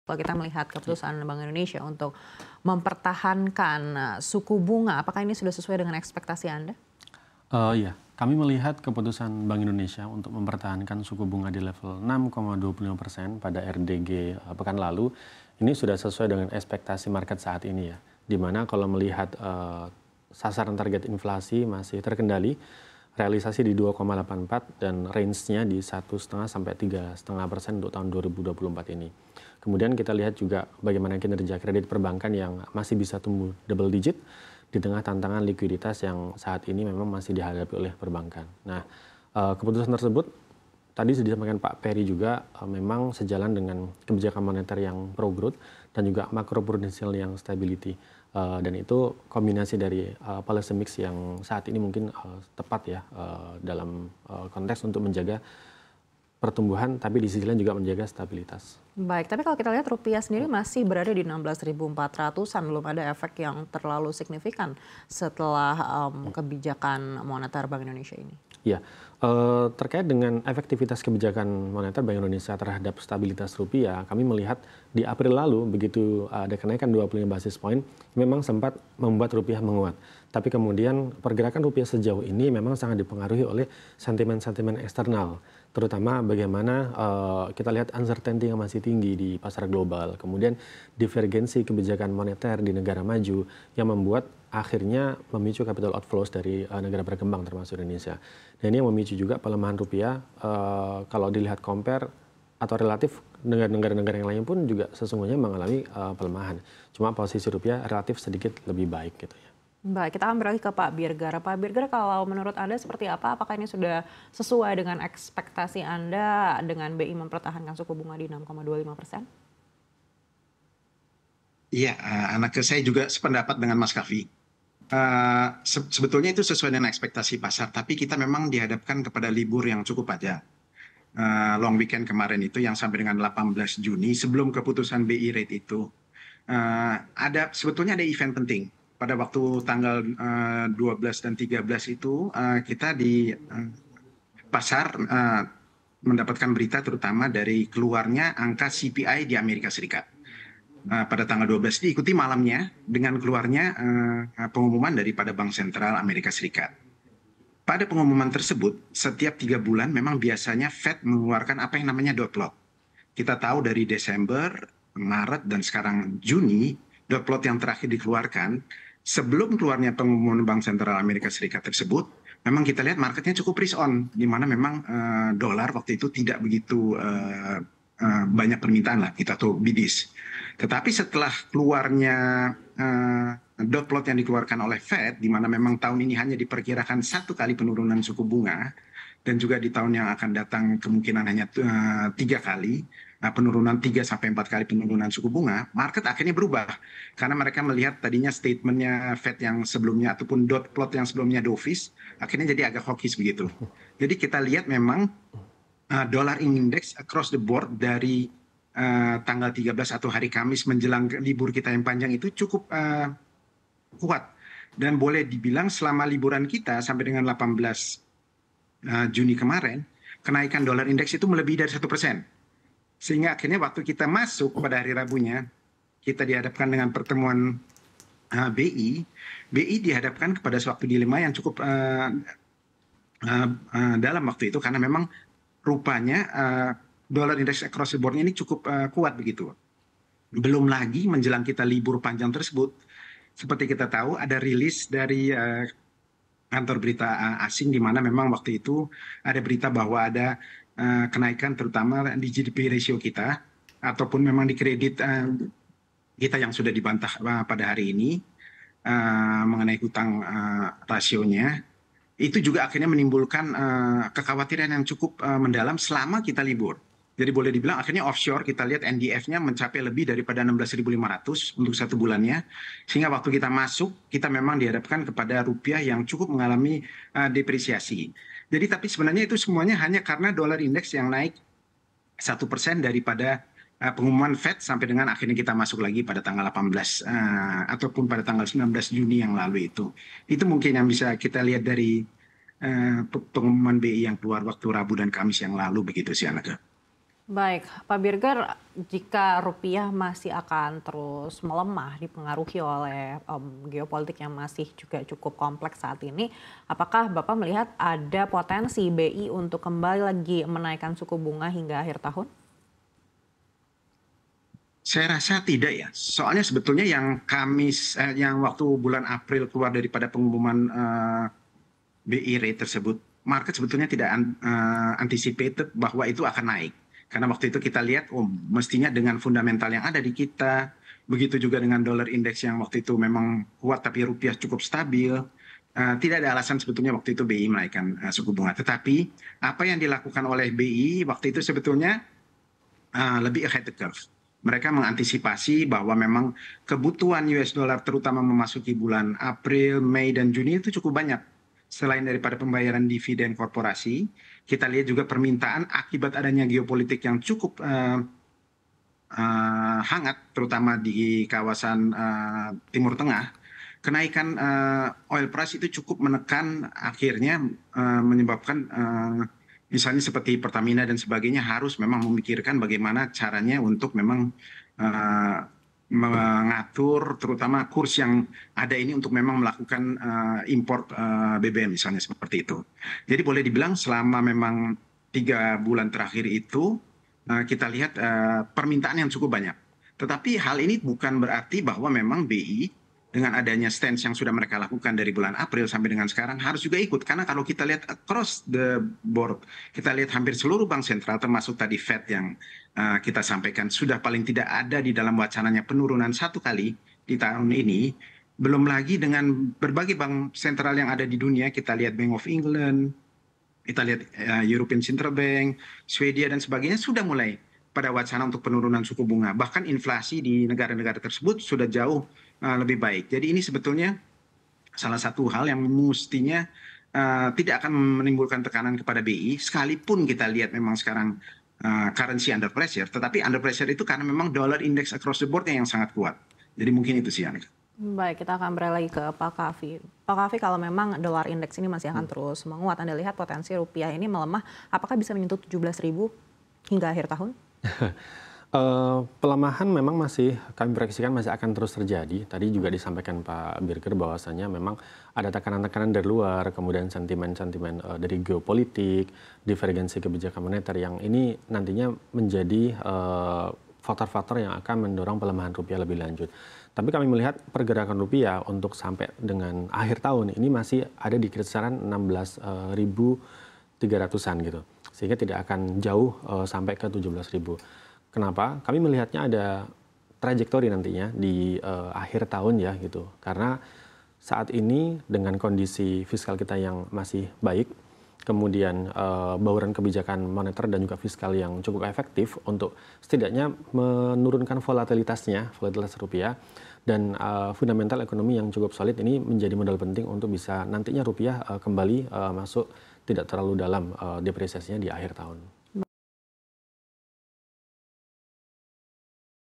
Kalau kita melihat keputusan Bank Indonesia untuk mempertahankan suku bunga, apakah ini sudah sesuai dengan ekspektasi Anda? Iya, kami melihat keputusan Bank Indonesia untuk mempertahankan suku bunga di level 6,25% pada RDG pekan lalu, ini sudah sesuai dengan ekspektasi market saat ini ya. Di mana kalau melihat sasaran target inflasi masih terkendali, realisasi di 2,84 dan range-nya di 1,5 sampai 3,5% untuk tahun 2024 ini. Kemudian kita lihat juga bagaimana kinerja kredit perbankan yang masih bisa tumbuh double digit di tengah tantangan likuiditas yang saat ini memang masih dihadapi oleh perbankan. Nah, keputusan tersebut tadi sudah disampaikan Pak Peri juga memang sejalan dengan kebijakan moneter yang pro growth dan juga makro prudensial yang stability. Dan itu kombinasi dari policy mix yang saat ini mungkin tepat ya dalam konteks untuk menjaga pertumbuhan, tapi di sisi lain juga menjaga stabilitas. Baik, tapi kalau kita lihat rupiah sendiri masih berada di 16.400-an, belum ada efek yang terlalu signifikan setelah kebijakan moneter Bank Indonesia ini. Ya, terkait dengan efektivitas kebijakan moneter Bank Indonesia terhadap stabilitas rupiah, kami melihat di April lalu begitu ada kenaikan 25 basis point, memang sempat membuat rupiah menguat. Tapi kemudian pergerakan rupiah sejauh ini memang sangat dipengaruhi oleh sentimen-sentimen eksternal, terutama bagaimana kita lihat uncertainty yang masih tinggi di pasar global, kemudian divergensi kebijakan moneter di negara maju yang membuat akhirnya memicu capital outflows dari negara berkembang termasuk Indonesia. Dan ini yang memicu juga pelemahan rupiah kalau dilihat compare atau relatif dengan negara-negara yang lain pun juga sesungguhnya mengalami pelemahan. Cuma posisi rupiah relatif sedikit lebih baik gitu ya. Baik, kita akan beralih ke Pak Birgar. Pak Birgar, kalau menurut Anda seperti apa? Apakah ini sudah sesuai dengan ekspektasi Anda dengan BI mempertahankan suku bunga di 6,25%? Iya, saya juga sependapat dengan Mas Kavi. Sebetulnya itu sesuai dengan ekspektasi pasar, tapi kita memang dihadapkan kepada libur yang cukup panjang. Long weekend kemarin itu yang sampai dengan 18 Juni sebelum keputusan BI rate itu sebetulnya ada event penting. Pada waktu tanggal 12 dan 13 itu kita di pasar mendapatkan berita terutama dari keluarnya angka CPI di Amerika Serikat. Pada tanggal 12 diikuti malamnya dengan keluarnya pengumuman daripada Bank Sentral Amerika Serikat. Pada pengumuman tersebut, setiap 3 bulan memang biasanya Fed mengeluarkan apa yang namanya dot plot. Kita tahu dari Desember, Maret, dan sekarang Juni, dot plot yang terakhir dikeluarkan, sebelum keluarnya pengumuman Bank Sentral Amerika Serikat tersebut, memang kita lihat marketnya cukup risk on, di mana memang dolar waktu itu tidak begitu banyak permintaan lah, kita tahu bidis. Tetapi setelah keluarnya dot plot yang dikeluarkan oleh Fed, di mana memang tahun ini hanya diperkirakan 1 kali penurunan suku bunga, dan juga di tahun yang akan datang kemungkinan hanya 3 kali, penurunan 3-4 kali penurunan suku bunga, market akhirnya berubah. Karena mereka melihat tadinya statementnya Fed yang sebelumnya, ataupun dot plot yang sebelumnya dovish, akhirnya jadi agak hawkish begitu. Jadi kita lihat memang dollar index across the board dari tanggal 13 atau hari Kamis menjelang libur kita yang panjang itu cukup kuat. Dan boleh dibilang selama liburan kita sampai dengan 18 Juni kemarin, kenaikan dolar indeks itu melebihi dari 1%. Sehingga akhirnya waktu kita masuk pada hari Rabunya, kita dihadapkan dengan pertemuan BI dihadapkan kepada suatu dilema yang cukup dalam waktu itu, karena memang rupanya dolar indeks across the board ini cukup kuat begitu. Belum lagi menjelang kita libur panjang tersebut, seperti kita tahu ada rilis dari kantor berita asing, di mana memang waktu itu ada berita bahwa ada kenaikan terutama di GDP ratio kita, ataupun memang di kredit kita yang sudah dibantah pada hari ini mengenai hutang rasionya. Itu juga akhirnya menimbulkan kekhawatiran yang cukup mendalam selama kita libur. Jadi boleh dibilang akhirnya offshore kita lihat NDF-nya mencapai lebih daripada 16.500 untuk 1 bulannya. Sehingga waktu kita masuk, kita memang dihadapkan kepada rupiah yang cukup mengalami depresiasi. Jadi tapi sebenarnya itu semuanya hanya karena dolar indeks yang naik 1% daripada pengumuman Fed sampai dengan akhirnya kita masuk lagi pada tanggal 18 ataupun pada tanggal 19 Juni yang lalu itu. Itu mungkin yang bisa kita lihat dari pengumuman BI yang keluar waktu Rabu dan Kamis yang lalu begitu sih, Anaka. Baik, Pak Birger, jika rupiah masih akan terus melemah dipengaruhi oleh geopolitik yang masih juga cukup kompleks saat ini, apakah Bapak melihat ada potensi BI untuk kembali lagi menaikkan suku bunga hingga akhir tahun? Saya rasa tidak ya. Soalnya sebetulnya yang waktu bulan April keluar daripada pengumuman BI rate tersebut, market sebetulnya tidak anticipated bahwa itu akan naik. Karena waktu itu kita lihat, oh mestinya dengan fundamental yang ada di kita, begitu juga dengan dollar index yang waktu itu memang kuat tapi rupiah cukup stabil, tidak ada alasan sebetulnya waktu itu BI menaikkan suku bunga. Tetapi apa yang dilakukan oleh BI waktu itu sebetulnya lebih ahead the curve. Mereka mengantisipasi bahwa memang kebutuhan US dollar terutama memasuki bulan April, Mei, dan Juni itu cukup banyak. Selain daripada pembayaran dividen korporasi, kita lihat juga permintaan akibat adanya geopolitik yang cukup hangat, terutama di kawasan Timur Tengah. Kenaikan oil price itu cukup menekan, akhirnya menyebabkan misalnya seperti Pertamina dan sebagainya harus memang memikirkan bagaimana caranya untuk memang mengatur terutama kurs yang ada ini untuk memang melakukan import BBM misalnya seperti itu. Jadi boleh dibilang selama memang 3 bulan terakhir itu kita lihat permintaan yang cukup banyak. Tetapi hal ini bukan berarti bahwa memang BI dengan adanya stance yang sudah mereka lakukan dari bulan April sampai dengan sekarang harus juga ikut. Karena kalau kita lihat across the board, kita lihat hampir seluruh bank sentral termasuk tadi Fed yang kita sampaikan sudah paling tidak ada di dalam wacananya penurunan 1 kali di tahun ini. Belum lagi dengan berbagai bank sentral yang ada di dunia, kita lihat Bank of England, kita lihat European Central Bank, Swedia dan sebagainya sudah mulai pada wacana untuk penurunan suku bunga. Bahkan inflasi di negara-negara tersebut sudah jauh lebih baik. Jadi ini sebetulnya salah satu hal yang mestinya tidak akan menimbulkan tekanan kepada BI, sekalipun kita lihat memang sekarang currency under pressure, tetapi under pressure itu karena memang dollar index across the board yang sangat kuat. Jadi mungkin itu sih, Anika. Baik, kita akan beralih lagi ke Pak Kavi. Pak Kavi, kalau memang dolar indeks ini masih akan terus menguat, Anda lihat potensi rupiah ini melemah, apakah bisa menyentuh 17.000 hingga akhir tahun? Pelemahan memang masih kami proyeksikan masih akan terus terjadi. Tadi juga disampaikan Pak Birger bahwasanya memang ada tekanan-tekanan dari luar, kemudian sentimen-sentimen dari geopolitik, divergensi kebijakan moneter yang ini nantinya menjadi faktor-faktor yang akan mendorong pelemahan rupiah lebih lanjut. Tapi kami melihat pergerakan rupiah untuk sampai dengan akhir tahun ini masih ada di kisaran 16.300-an gitu. Sehingga tidak akan jauh sampai ke 17.000. Kenapa? Kami melihatnya ada trajektori nantinya di akhir tahun ya gitu. Karena saat ini dengan kondisi fiskal kita yang masih baik, kemudian bauran kebijakan moneter dan juga fiskal yang cukup efektif untuk setidaknya menurunkan volatilitas rupiah, dan fundamental ekonomi yang cukup solid ini menjadi modal penting untuk bisa nantinya rupiah kembali masuk tidak terlalu dalam depresiasinya di akhir tahun.